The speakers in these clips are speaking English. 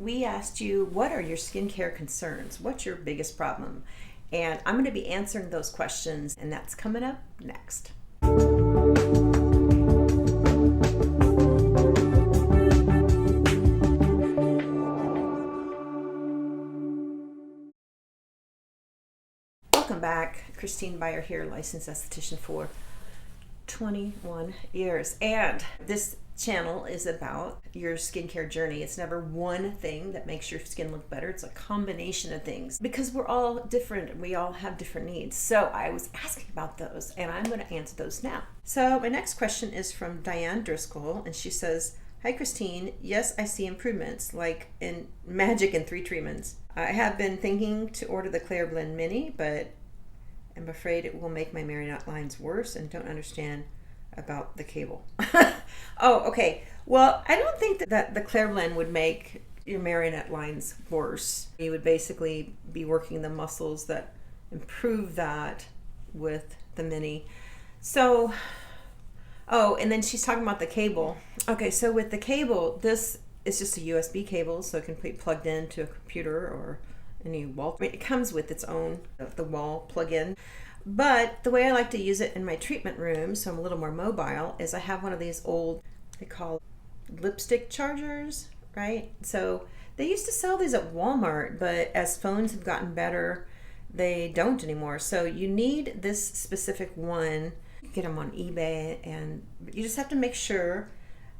we asked you, what are your skincare concerns? What's your biggest problem? And I'm going to be answering those questions, and that's coming up next. Welcome back. Christine Byer here, licensed esthetician for 21 years. And this channel is about your skincare journey. It's never one thing that makes your skin look better. It's a combination of things because we're all different and we all have different needs. So I was asking about those and I'm going to answer those now. So my next question is from Diane Driscoll, and she says, "Hi Christine, yes, I see improvements like in magic in 3 treatments. I have been thinking to order the Clareblend Mini, but I'm afraid it will make my marionette lines worse and don't understand about the cable." Oh, okay. Well, I don't think that the Clareblend would make your marionette lines worse. You would basically be working the muscles that improve that with the Mini. So, oh, and then she's talking about the cable. Okay, so with the cable, this is just a USB cable, so it can be plugged into a computer or any wall. I mean, it comes with its own, the wall plug-in. But the way I like to use it in my treatment room, so I'm a little more mobile, is I have one of these old, they call lipstick chargers, right? So they used to sell these at Walmart, but as phones have gotten better, they don't anymore. So you need this specific one. You get them on eBay, and you just have to make sure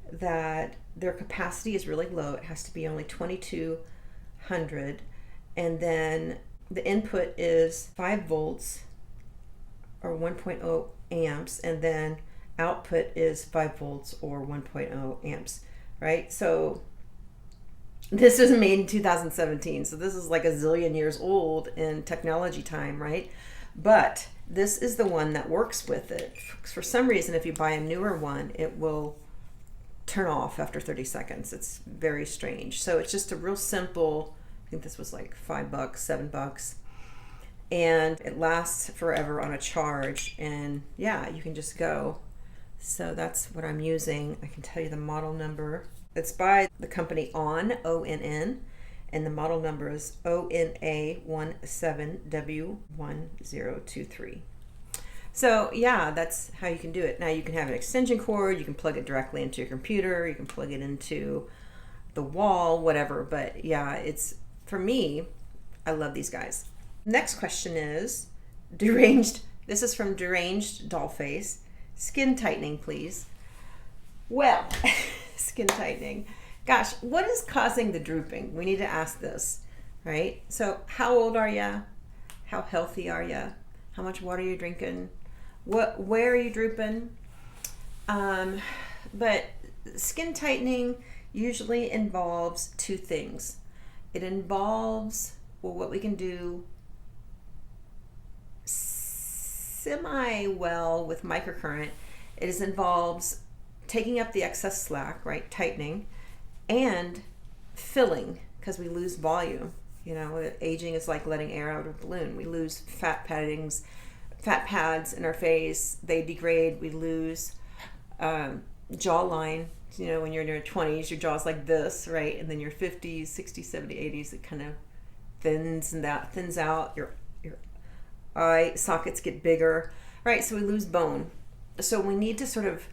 that their capacity is really low. It has to be only 2200, and then the input is 5 volts or 1.0 amps, and then output is 5 volts or 1.0 amps, right? So this was made in 2017, so this is like a zillion years old in technology time, right? But this is the one that works with it. For some reason, if you buy a newer one, it will turn off after 30 seconds. It's very strange. So it's just a real simple, I think this was like $5, $7, and it lasts forever on a charge, and yeah, you can just go. So that's what I'm using. I can tell you the model number. It's by the company ONN, and the model number is ONA17W1023. So yeah, that's how you can do it. Now you can have an extension cord, you can plug it directly into your computer, you can plug it into the wall, whatever. But yeah, it's, for me, I love these guys. Next question is deranged. This is from Deranged Dollface. Skin tightening, please. Well, skin tightening. Gosh, what is causing the drooping? We need to ask this, right? So how old are you? How healthy are you? How much water are you drinking? Where are you drooping? But skin tightening usually involves 2 things. It involves, well, what we can do semi-well with microcurrent. It involves taking up the excess slack, right, tightening, and filling, because we lose volume. You know, aging is like letting air out of a balloon. We lose fat pads in our face. They degrade. We lose jawline. You know, when you're in your 20s, your jaw's like this, right? And then your 50s, 60s, 70s, 80s, it kind of thins out. Your eye sockets get bigger, right? So we lose bone. So we need to sort of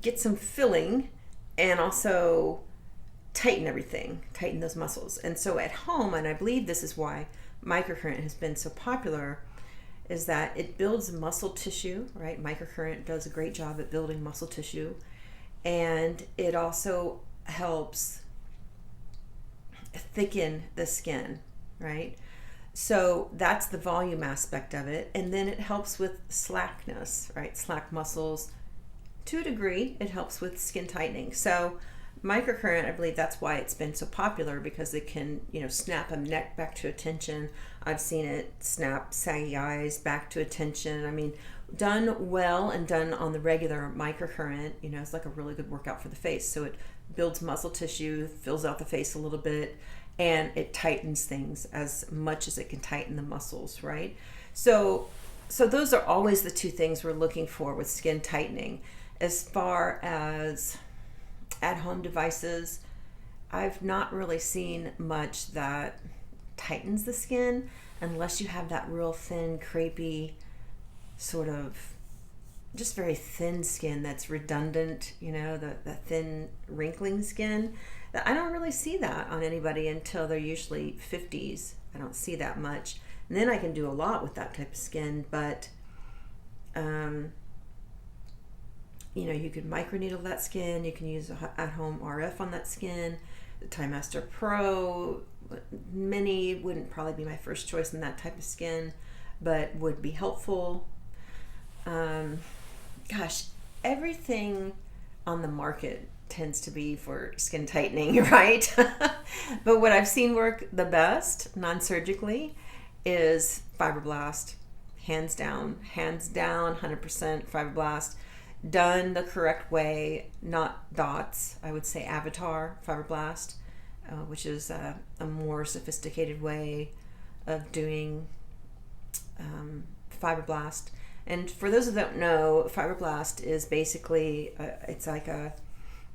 get some filling and also tighten everything, tighten those muscles. And so at home, and I believe this is why microcurrent has been so popular, is that it builds muscle tissue, right? Microcurrent does a great job at building muscle tissue, and it also helps thicken the skin, right? So that's the volume aspect of it. And then it helps with slackness, right? Slack muscles. To a degree, it helps with skin tightening. So microcurrent, I believe that's why it's been so popular, because it can, you know, snap a neck back to attention. I've seen it snap saggy eyes back to attention. I mean, done well and done on the regular microcurrent, you know, it's like a really good workout for the face. So it builds muscle tissue, fills out the face a little bit, and it tightens things as much as it can tighten the muscles, right? So those are always the 2 things we're looking for with skin tightening. As far as at-home devices, I've not really seen much that tightens the skin unless you have that real thin, crepey, sort of just very thin skin that's redundant, the thin wrinkling skin. I don't really see that on anybody until they're usually 50s. I don't see that much. And then I can do a lot with that type of skin, but you could microneedle that skin. You can use at-home RF on that skin. The Time Master Pro Mini wouldn't probably be my first choice in that type of skin, but would be helpful. Everything on the market tends to be for skin tightening, right? But what I've seen work the best, non-surgically, is Fibroblast. Hands down, 100% Fibroblast. Done the correct way, not dots. I would say Avatar Fibroblast, which is a more sophisticated way of doing Fibroblast. And for those who don't know, Fibroblast is basically, it's like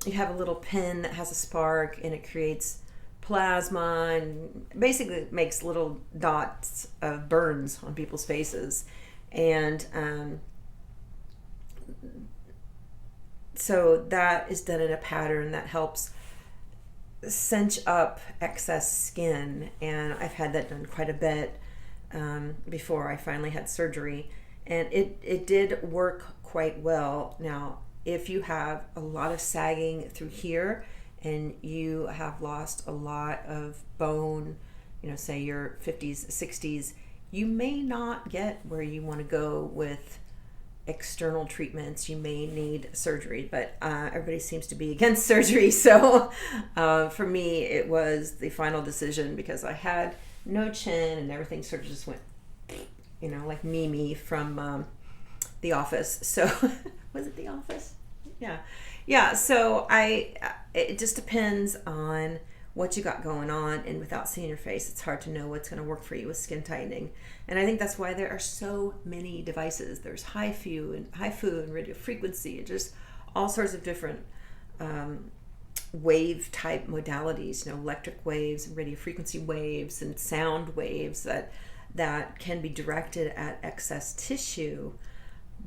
you have a little pin that has a spark and it creates plasma and basically makes little dots of burns on people's faces. And so that is done in a pattern that helps cinch up excess skin. And I've had that done quite a bit before I finally had surgery. And it did work quite well. Now, if you have a lot of sagging through here and you have lost a lot of bone, say you're 50s, 60s, you may not get where you want to go with external treatments. You may need surgery, but everybody seems to be against surgery. So for me, it was the final decision because I had no chin and everything sort of just went, like Mimi from The Office. So was it The Office? Yeah. So it just depends on what you got going on, and without seeing your face, it's hard to know what's going to work for you with skin tightening. And I think that's why there are so many devices. There's HIFU and radio frequency, and just all sorts of different wave type modalities. Electric waves, and radio frequency waves, and sound waves that can be directed at excess tissue.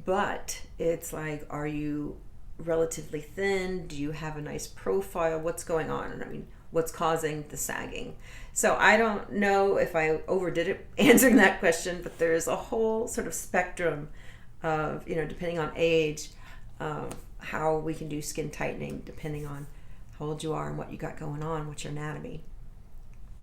But it's like, are you relatively thin? Do you have a nice profile? What's going on? What's causing the sagging? So I don't know if I overdid it answering that question, but there's a whole sort of spectrum of, depending on age, how we can do skin tightening, depending on how old you are and what you got going on, what's your anatomy.